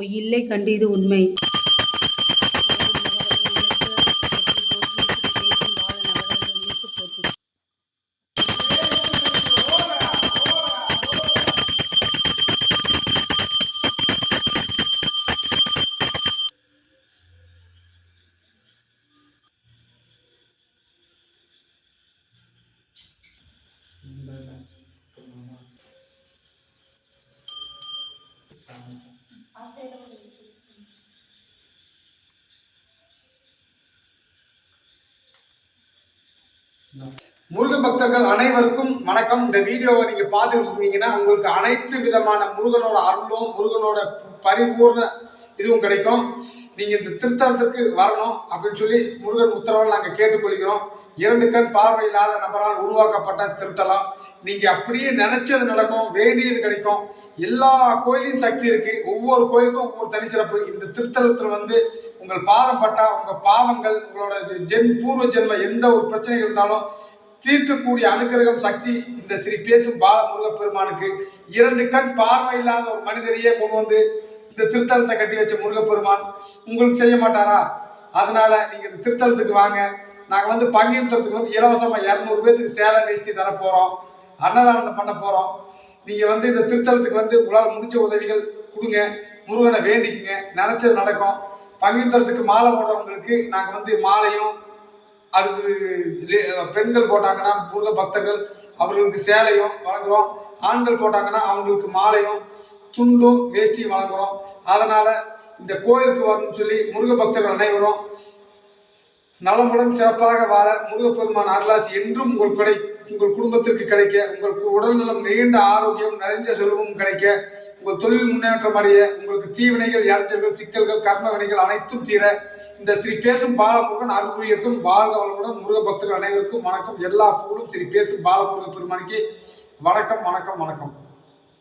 பொய்யில்லை கண்டு இது உண்மை. முருக பக்தர்கள் அனைவருக்கும் வணக்கம். இந்த வீடியோவை நீங்க பார்த்துட்டு இருந்தீங்கன்னா உங்களுக்கு அனைத்து விதமான முருகனோட அருளும் முருகனோட பரிபூர்ண இதுவும் கிடைக்கும். நீங்க இந்த திருத்தலத்துக்கு வரணும் அப்படின்னு சொல்லி முருகன் உத்தரவை நாங்கள் கேட்டுக்கொள்கிறோம். 2 கண் பார்வை இல்லாத நபரால் உருவாக்கப்பட்ட திருத்தலம். நீங்க அப்படியே நினைச்சது நடக்கும், வேண்டியது கிடைக்கும். எல்லா கோயிலையும் சக்தி இருக்கு. ஒவ்வொரு கோயிலுக்கும் ஒவ்வொரு தனி சிறப்பு. இந்த திருத்தலத்தில் உங்கள் பாதம் பட்டா உங்க பாவங்கள் உங்களோட பூர்வ ஜென்ம எந்த ஒரு பிரச்சனை இருந்தாலும் தீர்க்கக்கூடிய அனுக்கிரகம் சக்தி இந்த ஸ்ரீ பேசும் பால முருகப்பெருமானுக்கு. 2 கண் பார்வை இல்லாத ஒரு மனிதரையே கொண்டு வந்து இந்த திருத்தலத்தை கட்டி வச்ச முருகப்பெருமான் உங்களுக்கு செய்ய மாட்டாரா? அதனால நீங்க இந்த திருத்தலத்துக்கு வாங்க. நாங்கள் பங்கேற்றத்துக்கு இலவசமாக 200 பேருக்கு சேலை வேஷ்டி தர போகிறோம். அன்னதானம் பண்ண போகிறோம். நீங்கள் இந்த திருத்தலத்துக்கு உங்களால் முடிஞ்ச உதவிகள் கொடுங்க. முருகனை வேண்டிக்குங்க, நினச்சது நடக்கும். பங்கேற்றத்துக்கு மாலை போடுறவங்களுக்கு நாங்கள் மாலையும், அதுக்கு பெண்கள் போட்டாங்கன்னா முருக பக்தர்கள் அவர்களுக்கு சேலையும் வழங்குகிறோம். ஆண்கள் போட்டாங்கன்னா அவங்களுக்கு மாலையும் துண்டும் வேஷ்டியும் வழங்குகிறோம். அதனால் இந்த கோயிலுக்கு வரணும்னு சொல்லி முருக பக்தர்கள் அனைவரும் நலமுடன் சிறப்பாக வாழ முருகப்பெருமான் அருளாசி என்றும் உங்கள் குடும்பத்திற்கு கிடைக்க, உங்களுக்கு உடல்நலம் நீண்ட ஆரோக்கியம் நிறைந்த செல்வமும் கிடைக்க, உங்கள் தொழில் முன்னேற்றம் அடைய, உங்களுக்கு தீவினைகள் இடைஞ்சல்கள் சிக்கல்கள் கர்ம வினைகள் அனைத்தும் தீர இந்த ஸ்ரீ பேசும் பாலமுருகன் அருள் புரியட்டும். வாழ்க வளமுடன். முருக பக்தர்கள் அனைவருக்கும் வணக்கம். எல்லா புகழும் ஸ்ரீ பேசும் பாலமுருக பெருமானுக்கு. வணக்கம் வணக்கம் வணக்கம்.